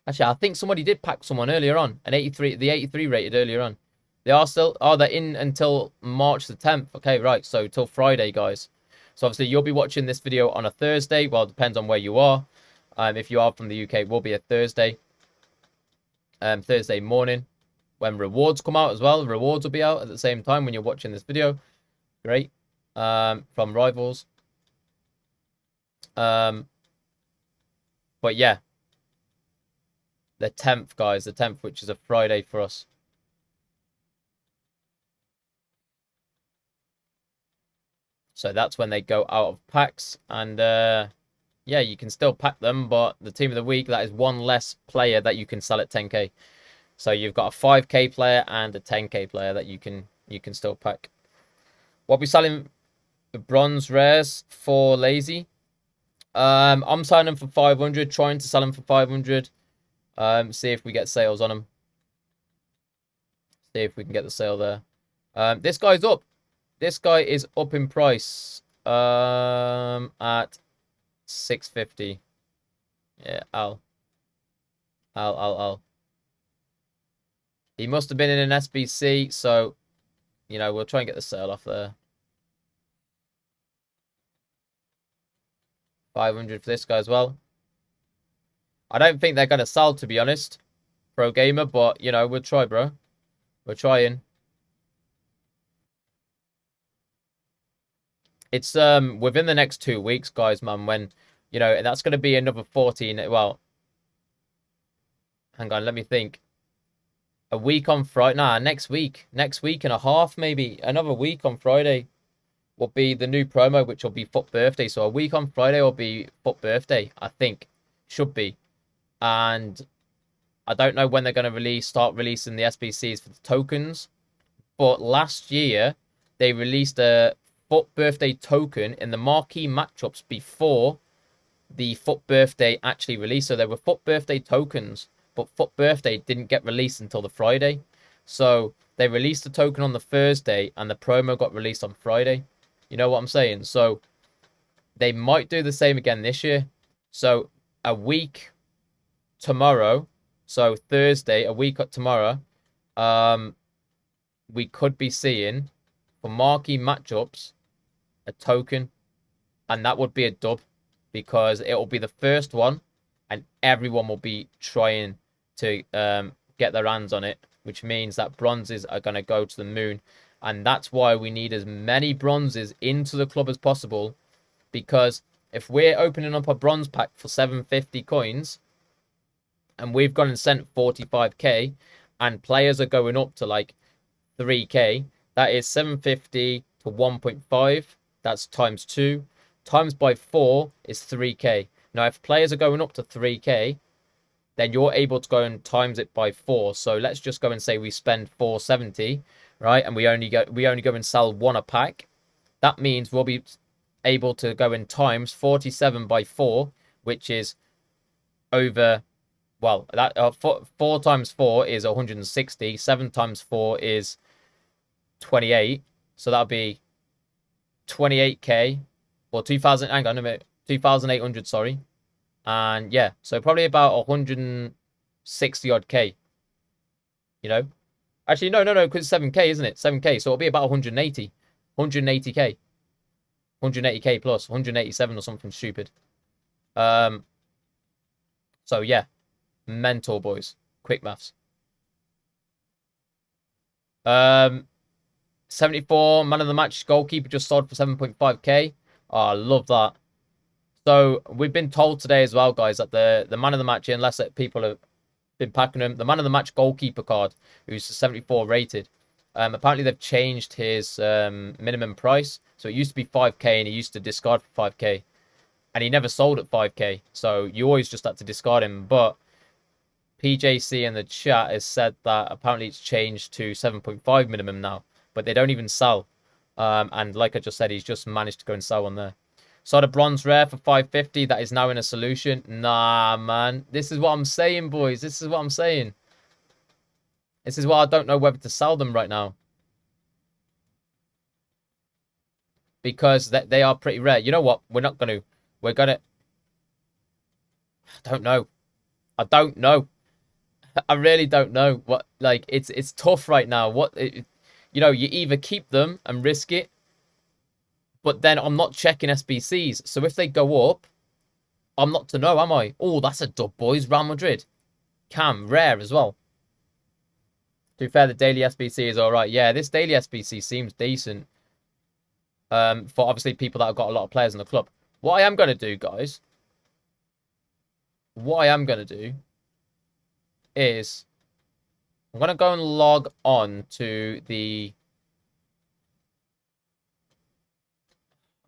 Actually, I think somebody did pack someone earlier on. The 83 rated earlier on. They are still, they're in until March the 10th. Okay, right. So till Friday, guys. So obviously you'll be watching this video on a Thursday. Well, it depends on where you are. If you are from the UK, it will be a Thursday. Thursday morning when rewards come out as well. Rewards will be out at the same time when you're watching this video. Great. From Rivals. But yeah. The 10th, guys. The 10th, which is a Friday for us. So that's when they go out of packs. And, yeah, you can still pack them. But the Team of the Week, that is one less player that you can sell at 10k. So you've got a 5k player and a 10k player that you can still pack. We'll be selling the bronze rares for Lazy. I'm signing for 500. Trying to sell them for 500. See if we get sales on them. See if we can get the sale there. This guy's up. This guy is up in price. At 650. Yeah, Al. He must have been in an SBC, so you know we'll try and get the sale off there. 500 for this guy as well. I don't think they're gonna sell, to be honest, Pro Gamer, but you know we'll try, bro. We're trying. It's within the next 2 weeks, guys, man. When you know that's gonna be another 14. Well, hang on, let me think. A week on Friday. Nah, next week and a half, maybe another week on Friday will be the new promo, which will be Foot Birthday. So a week on Friday will be Foot Birthday, I think. Should be. And I don't know when they're going to start releasing the SBCs for the tokens. But last year, they released a Foot Birthday token in the marquee matchups before the Foot Birthday actually released. So there were Foot Birthday tokens, but Foot Birthday didn't get released until the Friday. So they released the token on the Thursday, and the promo got released on Friday. You know what I'm saying? So they might do the same again this year. So a week tomorrow, so Thursday, a week tomorrow, we could be seeing for marquee matchups a token, and that would be a dub because it will be the first one, and everyone will be trying to get their hands on it, which means that bronzes are going to go to the moon. And that's why we need as many bronzes into the club as possible. Because if we're opening up a bronze pack for 750 coins, and we've gone and sent 45k, and players are going up to like 3k, that is 750 to 1.5. That's times 2. Times by 4 is 3k. Now, if players are going up to 3k, then you're able to go and times it by 4. So let's just go and say we spend 470, right? And we only go and sell one a pack. That means we'll be able to go and times 47 by 4, which is over, well, that 4 times 4 is 160. 7 times 4 is 28. So that'll be 28k, or 2000, hang on a minute, 2,800, sorry. And yeah, so probably about 160 odd k, you know. Actually, no, because it's 7k, isn't it? 7k, so it'll be about 180k, 180k plus 187 or something stupid. So yeah, mental, boys. Quick maths. 74 man of the match goalkeeper just sold for 7.5k. Oh, I love that. So we've been told today as well, guys, that the man of the match, unless people have been packing him, the man of the match goalkeeper card, who's 74 rated, apparently they've changed his minimum price. So it used to be 5k, and he used to discard for 5k, and he never sold at 5k. So you always just had to discard him. But PJC in the chat has said that apparently it's changed to 7.5 minimum now, but they don't even sell. And like I just said, he's just managed to go and sell one there. So the bronze rare for 550, that is now in a solution. Nah, man. This is what I'm saying, boys. This is what I'm saying. This is why I don't know whether to sell them right now. Because they are pretty rare. You know what? We're not going to. We're going to. I don't know. I don't know. I really don't know. What, like, it's tough right now. You know, you either keep them and risk it, but then I'm not checking SBCs. So if they go up, I'm not to know, am I? Oh, that's a dub, boys. Real Madrid. Cam, rare as well. To be fair, the daily SBC is all right. Yeah, this daily SBC seems decent. For obviously people that have got a lot of players in the club. What I am going to do, guys. What I am going to do is I'm going to go and log on to the...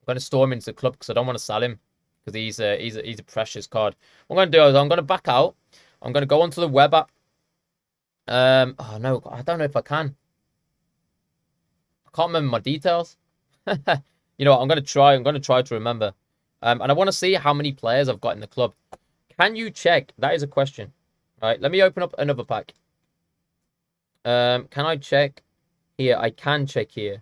I'm going to store him into the club because I don't want to sell him, because he's a precious card. What I'm going to do is I'm going to back out. I'm going to go onto the web app. Oh no, I don't know if I can. I can't remember my details. You know what? I'm going to try. I'm going to try to remember. And I want to see how many players I've got in the club. Can you check? That is a question. All right, let me open up another pack. Can I check here? I can check here.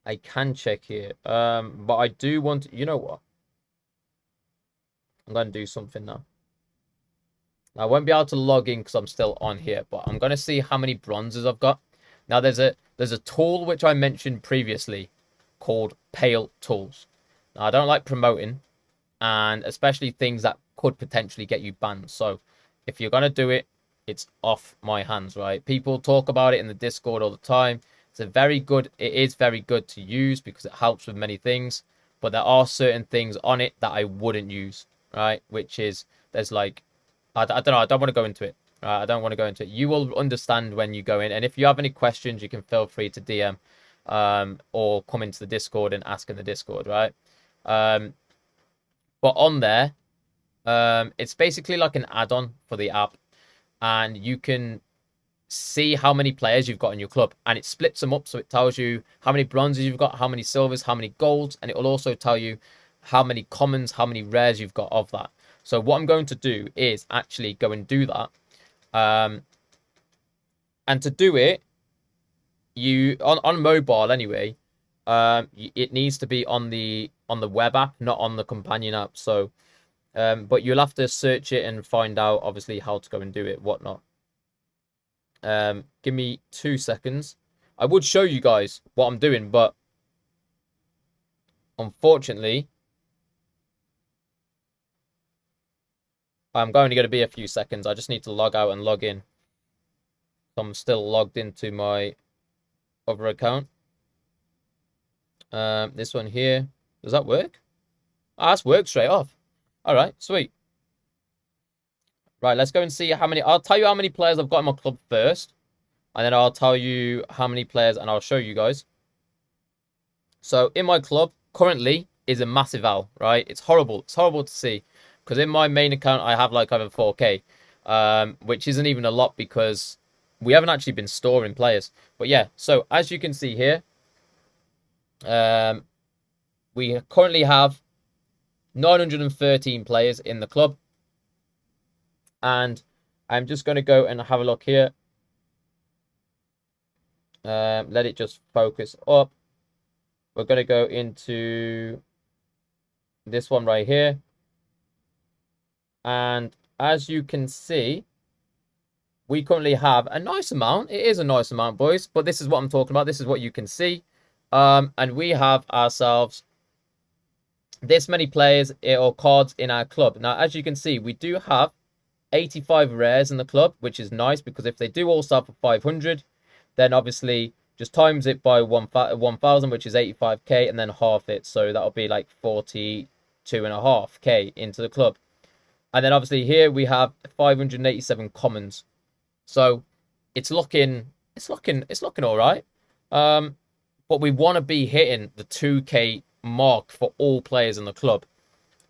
I can check here. But I do want... You know what? I'm going to do something now. I won't be able to log in because I'm still on here, but I'm going to see how many bronzes I've got. Now, there's a tool which I mentioned previously called Pale Tools. Now, I don't like promoting, and especially things that could potentially get you banned. So if you're going to do it, it's off my hands, right? People talk about it in the Discord all the time. It is very good to use because it helps with many things, but there are certain things on it that I wouldn't use, right? Which is, there's like, I don't know, I don't want to go into it, right? I don't want to go into it. You will understand when you go in, and if you have any questions, you can feel free to DM or come into the Discord and ask in the Discord, right? But on there, it's basically like an add-on for the app, and you can see how many players you've got in your club, and it splits them up, so it tells you how many bronzes you've got, how many silvers, how many golds, and it will also tell you how many commons, how many rares you've got of that. So what I'm going to do is actually go and do that, and to do it, you on mobile anyway, it needs to be on the web app, not on the companion app. So but you'll have to search it and find out obviously how to go and do it, whatnot. Give me 2 seconds. I would show you guys what I'm doing, but unfortunately I'm going to be a few seconds. I just need to log out and log in. So I'm still logged into my other account. This one here. Does that work? Ah, that's worked straight off. All right, sweet. Right, let's go and see how many. I'll tell you how many players I've got in my club first. And then I'll tell you how many players and I'll show you guys. So in my club, currently is a massive L, right? It's horrible. It's horrible to see. Because in my main account, I have like over 4K. Which isn't even a lot because we haven't actually been storing players. But yeah, so as you can see here, we currently have 913 players in the club. And I'm just going to go and have a look here. Let it just focus up. We're going to go into this one right here. And as you can see, we currently have a nice amount. It is a nice amount, boys. But this is what I'm talking about. This is what you can see. And we have ourselves this many players or cards in our club. Now, as you can see, we do have 85 rares in the club, which is nice because if they do all start for 500, then obviously just times it by 1,000, which is 85k, and then half it. So that'll be like 42.5k into the club. And then obviously here we have 587 commons. So it's looking all right. But we want to be hitting the 2k mark for all players in the club.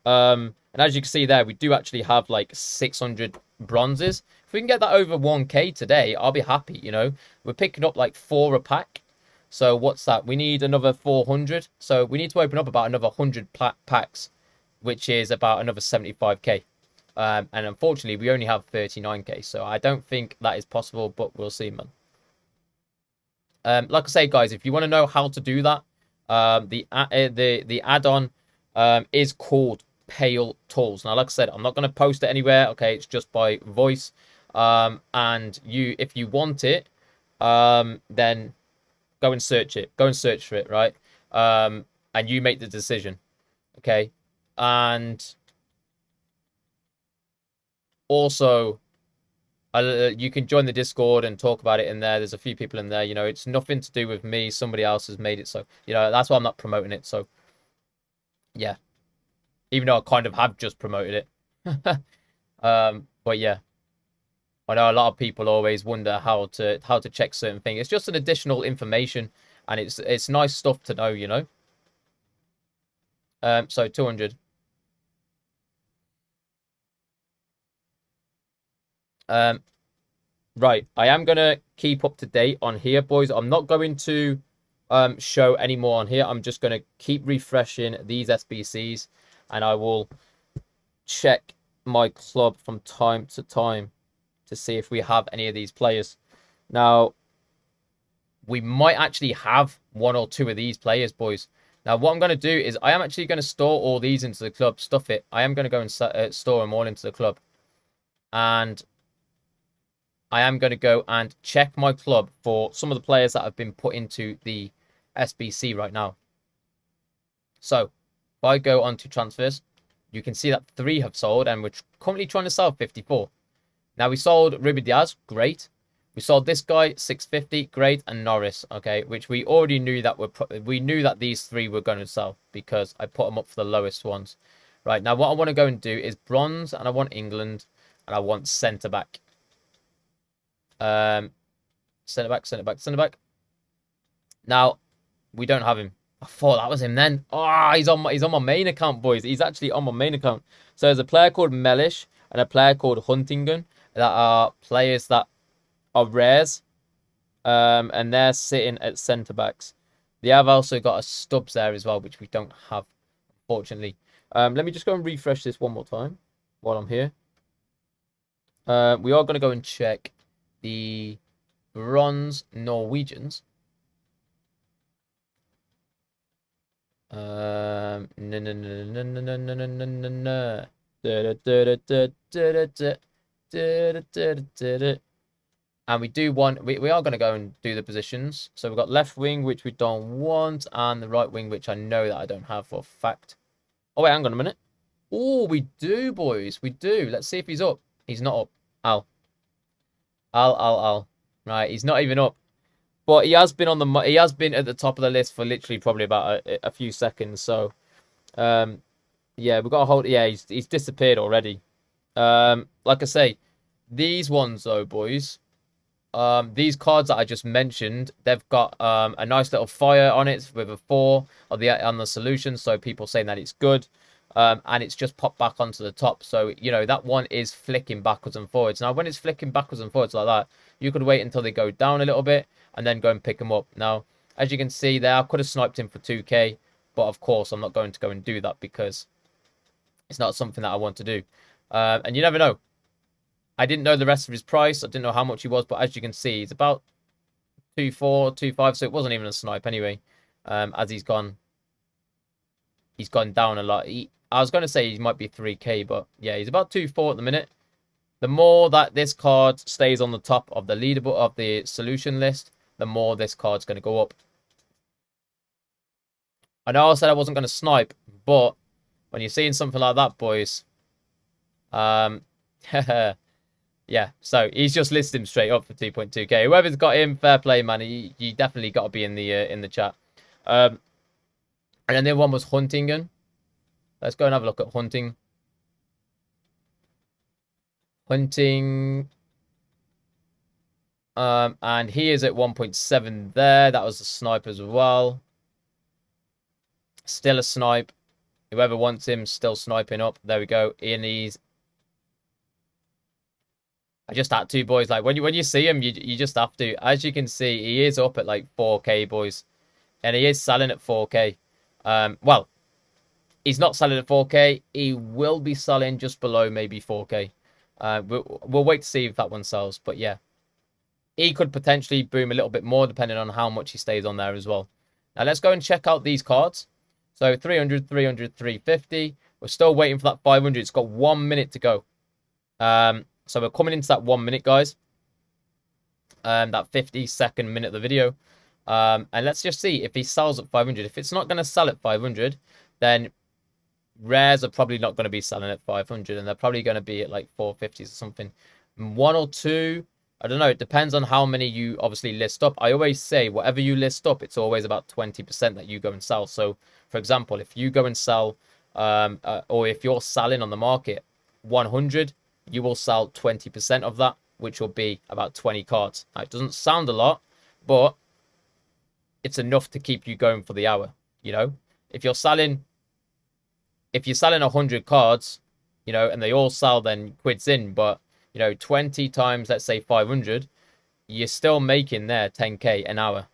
And as you can see there, we do actually have like 600 bronzes. If we can get that over 1k today, I'll be happy, you know. We're picking up like 4 a pack. So what's that? We need another 400. So we need to open up about another 100 packs, which is about another 75k. And unfortunately, we only have 39k. So I don't think that is possible, but we'll see, man. Like I say, guys, if you want to know how to do that, the add-on is called Pale Tools. Now, like I said, I'm not going to post it anywhere. Okay, it's just by voice. And if you want it, then go and search it. Go and search for it, right? And you make the decision. Okay, and also you can join the Discord and talk about it in there. There's a few people in there. You know, it's nothing to do with me. Somebody else has made it, so you know that's why I'm not promoting it. So yeah, even though I kind of have just promoted it. But yeah, I know a lot of people always wonder how to check certain things. It's just an additional information, and it's nice stuff to know, you know. So 200. Right, I am gonna keep up to date on here, boys. I'm not going to show any more on here. I'm just gonna keep refreshing these SBCs, and I will check my club from time to time to see if we have any of these players. Now, we might actually have 1 or 2 of these players, boys. Now, what I'm going to do is I am actually going to store all these into the club, stuff it. I am going to go and store them all into the club. And I am going to go and check my club for some of the players that have been put into the SBC right now. So, if I go on to transfers, you can see that 3 have sold, and we're currently trying to sell 54. Now, we sold Ruby Diaz, great. We sold this guy, 650, great, and Norris, okay, which we already knew that we knew that these 3 were going to sell because I put them up for the lowest ones. Right, now what I want to go and do is bronze, and I want England, and I want centre-back. Centre-back, centre-back, centre-back. Now, we don't have him. I thought that was him then. Oh, he's on my main account, boys. He's actually on my main account. So there's a player called Mellish and a player called Huntington that are players that are rares. And they're sitting at centre-backs. They have also got a Stubbs there as well, which we don't have, unfortunately. Let me just go and refresh this one more time while I'm here. We are going to go and check the bronze Norwegians. No. And we do want, we are going to go and do the positions. So we've got left wing, which we don't want, and the right wing, which I know that I don't have for a fact. Oh, wait, hang on a minute. Oh, we do, boys. We do. Let's see if he's up. He's not up. Al. Right, he's not even up. But he has been at the top of the list for literally probably about a few seconds. So yeah, we've got to hold. Yeah, he's disappeared already. Like I say, these ones though, boys. These cards that I just mentioned, they've got a nice little fire on it with a 4 on the solution, so people saying that it's good. And it's just popped back onto the top. So, you know, that one is flicking backwards and forwards. Now, when it's flicking backwards and forwards like that, you could wait until they go down a little bit and then go and pick them up. Now, as you can see there, I could have sniped him for 2k, but of course, I'm not going to go and do that because it's not something that I want to do. And you never know. I didn't know the rest of his price. I didn't know how much he was, but as you can see, he's about 2.4, 2.5, so it wasn't even a snipe anyway. As he's gone down a lot. I was going to say he might be 3k, but yeah, he's about 2.4 at the minute. The more that this card stays on the top of the leaderboard of the solution list, the more this card's going to go up. I know I said I wasn't going to snipe, but when you're seeing something like that, boys, yeah, so he's just listed him straight up for 2.2k. Whoever's got him, fair play, man. You definitely got to be in the chat. And then the other one was Huntington. Let's go and have a look at Hunting. And he is at 1.7 there. That was a snipe as well. Still a snipe. Whoever wants him, still sniping up. There we go. And he's... I just had to, boys. Like, when you see him, you just have to. As you can see, he is up at, like, 4k, boys. And he is selling at 4k. Well, he's not selling at 4k. He will be selling just below maybe 4k. We'll wait to see if that one sells. But, yeah. He could potentially boom a little bit more depending on how much he stays on there as well. Now, let's go and check out these cards. So, 300, 300, 350. We're still waiting for that 500. It's got 1 minute to go. So, we're coming into that 1 minute, guys. That 50-second minute of the video. And let's just see if he sells at 500. If it's not going to sell at 500, then rares are probably not going to be selling at 500. And they're probably going to be at like 450s or something. 1 or 2... I don't know. It depends on how many you obviously list up. I always say whatever you list up, it's always about 20% that you go and sell. So, for example, if you go and sell, or if you're selling on the market 100, you will sell 20% of that, which will be about 20 cards. Now, it doesn't sound a lot, but it's enough to keep you going for the hour. You know, if you're selling 100 cards, you know, and they all sell, then quids in, but you know, 20 times, let's say 500, you're still making there 10k an hour.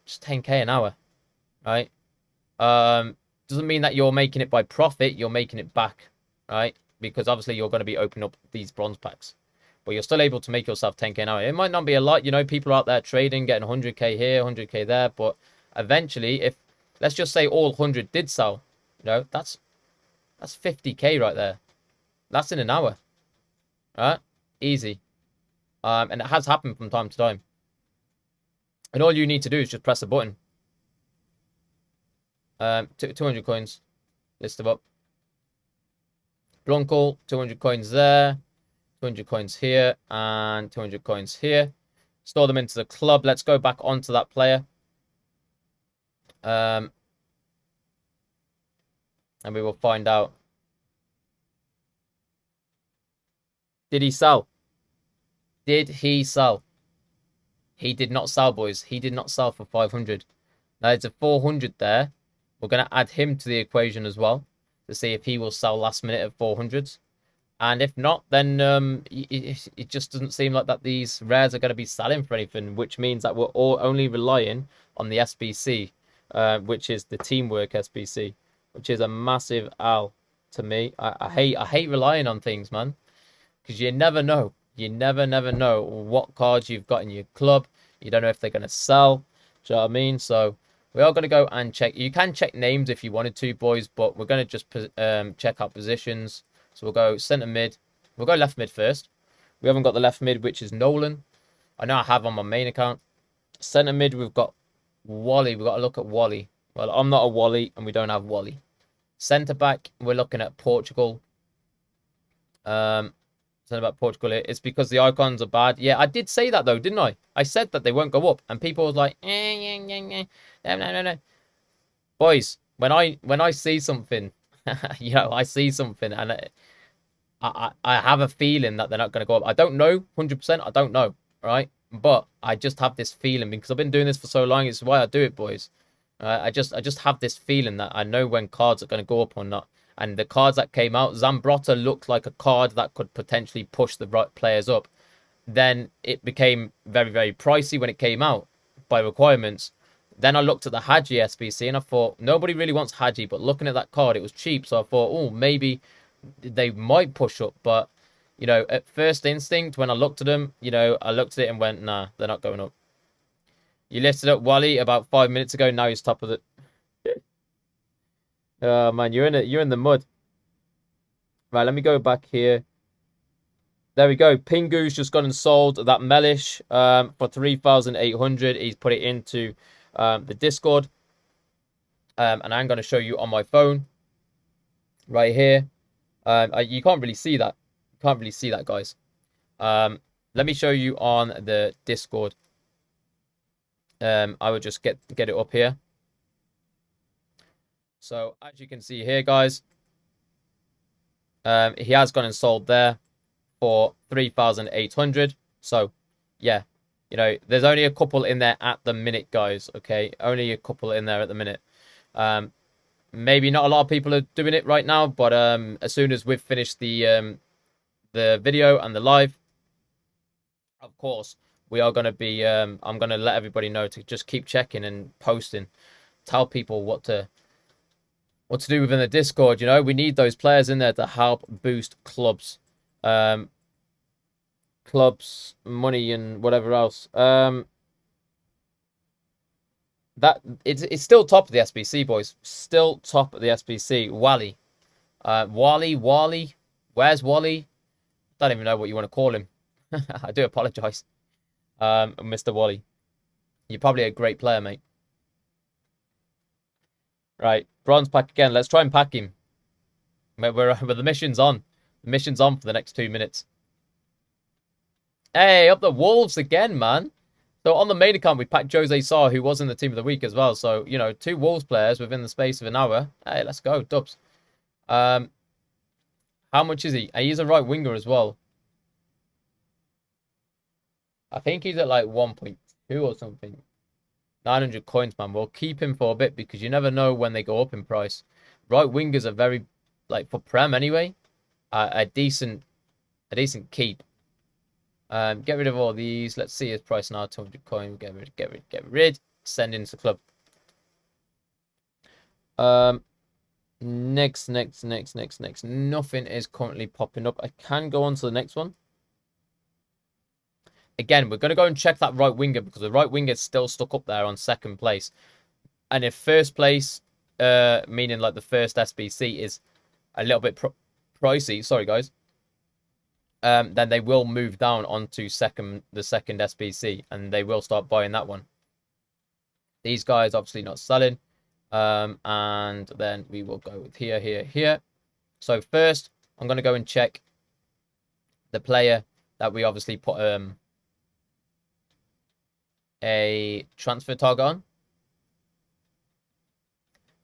Just 10k an hour, right? Doesn't mean that you're making it by profit. You're making it back, right? Because obviously you're going to be opening up these bronze packs. But you're still able to make yourself 10k an hour. It might not be a lot. You know, people are out there trading, getting 100k here, 100k there. But eventually, if, let's just say all 100 did sell, you know, that's 50k right there. That's in an hour, right? Easy. And it has happened from time to time. And all you need to do is just press a button. 200 coins. List them up. Blunkle, 200 coins there. 200 coins here. And 200 coins here. Store them into the club. Let's go back onto that player. And we will find out. Did he sell? Did he sell? He did not sell, boys. He did not sell for 500. Now, there's a 400 there. We're going to add him to the equation as well to see if he will sell last minute at 400s. And if not, then it just doesn't seem like that these rares are going to be selling for anything, which means that we're all only relying on the SBC, which is the Teamwork SBC, which is a massive L to me. I hate relying on things, man, because you never know. You never know what cards you've got in your club. You don't know if they're going to sell. Do you know what I mean? So we are going to go and check. You can check names if you wanted to, boys, but we're going to just check our positions. So we'll go centre mid. We'll go left mid first. We haven't got the left mid, which is Nolan. I know I have on my main account. Centre mid, we've got Wally. We've got to look at Wally. Well, I'm not a Wally, and we don't have Wally. Centre back, we're looking at Portugal. So about Portugal. It's because the icons are bad. Yeah, I did say that though, didn't I? I said that they won't go up, and people were like, no. Boys, when I see something, I see something, and I have a feeling that they're not going to go up. I don't know 100%. I don't know, right? But I just have this feeling because I've been doing this for so long. It's why I do it, boys. I just have this feeling that I know when cards are going to go up or not. And the cards that came out, Zambrotta looked like a card that could potentially push the right players up. Then it became very, very pricey when it came out by requirements. Then I looked at the Hadji SBC and I thought, nobody really wants Hadji, but looking at that card, it was cheap. So I thought, oh, maybe they might push up. But, at first instinct, when I looked at them, I looked at it and went, nah, they're not going up. You lifted up Wally about 5 minutes ago. Now he's top of it. Oh, man, you're in the mud. Right, let me go back here. There we go. Pingu's just gone and sold that Mellish for 3,800. He's put it into the Discord. And I'm going to show you on my phone right here. You can't really see that. You can't really see that, guys. Let me show you on the Discord. I will just get it up here. So as you can see here, guys, he has gone and sold there for 3,800. So yeah, there's only a couple in there at the minute, guys. Okay, only a couple in there at the minute. Maybe not a lot of people are doing it right now, but as soon as we've finished the video and the live, of course, we are going to be, I'm going to let everybody know to just keep checking and posting, tell people what to do within the Discord. We need those players in there to help boost clubs, money and whatever else. That it's still top of the SBC, boys. Still top of the SBC. Wally, Wally, where's Wally? Don't even know what you want to call him. I do apologize, Mr. Wally. You're probably a great player, mate. Right, bronze pack again. Let's try and pack him. We're the mission's on. The mission's on for the next 2 minutes. Hey, up the Wolves again, man. So on the main account, we packed Jose Sarr, who was in the team of the week as well. So, 2 Wolves players within the space of an hour. Hey, let's go, dubs. How much is he? He's a right winger as well. I think he's at like 1.2 or something. 900 coins, man. We'll keep him for a bit because you never know when they go up in price. Right wingers are very, for Prem anyway, a decent keep. Get rid of all these. Let's see his price now. 200 coin. Get rid. Send into club. Next. Nothing is currently popping up. I can go on to the next one. Again, we're going to go and check that right winger because the right winger is still stuck up there on second place. And if first place, meaning like the first SBC, is a little bit pricey, sorry guys, then they will move down onto the second SBC and they will start buying that one. These guys obviously not selling. And then we will go with here. So first, I'm going to go and check the player that we obviously put a transfer target on.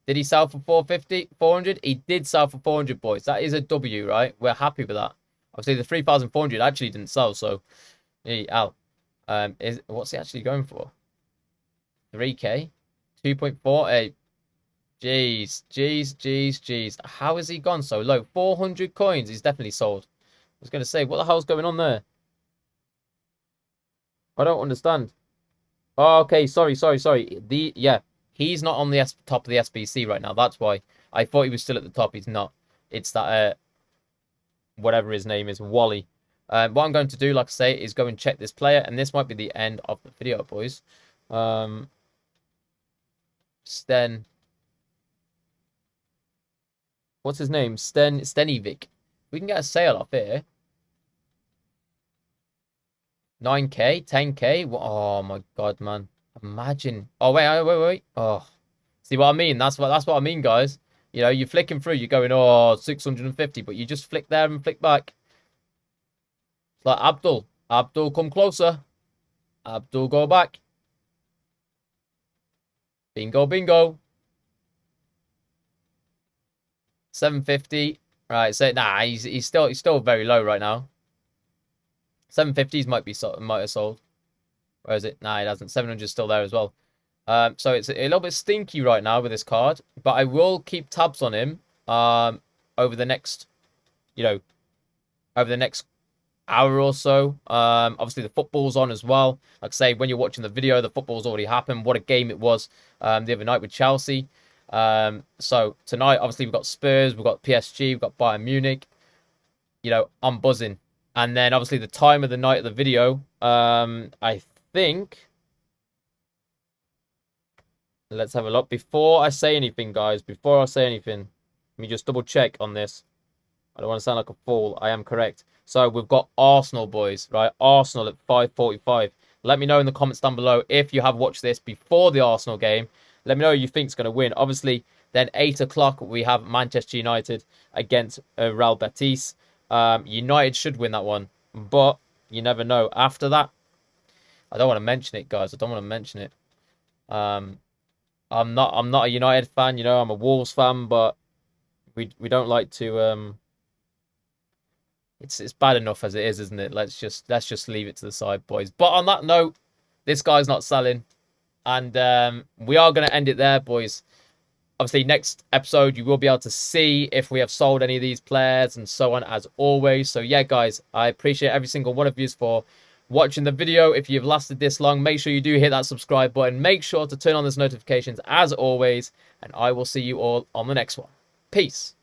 Did he sell for 450, 400? He did sell for 400, boys. That is a W, right? We're happy with that. Obviously, the 3,400 actually didn't sell, so Al, what's he actually going for? 3K, 2.48. Jeez. How has he gone so low? 400 coins. He's definitely sold. I was going to say, what the hell's going on there? I don't understand. Oh, okay, sorry. He's not on the top of the SBC right now. That's why. I thought he was still at the top. He's not. It's that, whatever his name is, Wally. What I'm going to do, like I say, is go and check this player. And this might be the end of the video, boys. Sten. What's his name? Stenivic. We can get a sale off here. 9K, 10K. Oh my god, man! Imagine. Oh wait. Oh, see what I mean? That's what I mean, guys. You're flicking through. You're going, 650, but you just flick there and flick back. It's like Abdul. Abdul, come closer. Abdul, go back. Bingo, bingo. 750. Right, so nah, he's still very low right now. 750s might have sold. Where is it? Nah, it hasn't. 700 is still there as well. So it's a little bit stinky right now with this card, but I will keep tabs on him over the next, over the next hour or so. Obviously the football's on as well. Like I say, when you're watching the video, the football's already happened. What a game it was the other night with Chelsea. So tonight, obviously, we've got Spurs, we've got PSG, we've got Bayern Munich. I'm buzzing. And then obviously the time of the night of the video, I think. Let's have a look. Before I say anything, guys, let me just double check on this. I don't want to sound like a fool. I am correct. So we've got Arsenal, boys, right? Arsenal at 5:45. Let me know in the comments down below if you have watched this before the Arsenal game. Let me know who you think is going to win. Obviously, then 8 o'clock, we have Manchester United against Real Betis. United should win that one, but you never know. After that, I don't want to mention it, guys. I don't want to mention it. I'm not a United fan, I'm a Wolves fan, but we don't like to it's bad enough as it is, isn't it? Let's just leave it to the side, boys. But on that note, this guy's not selling. And we are going to end it there, boys. Obviously, next episode, you will be able to see if we have sold any of these players and so on, as always. So, yeah, guys, I appreciate every single one of you for watching the video. If you've lasted this long, make sure you do hit that subscribe button. Make sure to turn on those notifications, as always. And I will see you all on the next one. Peace.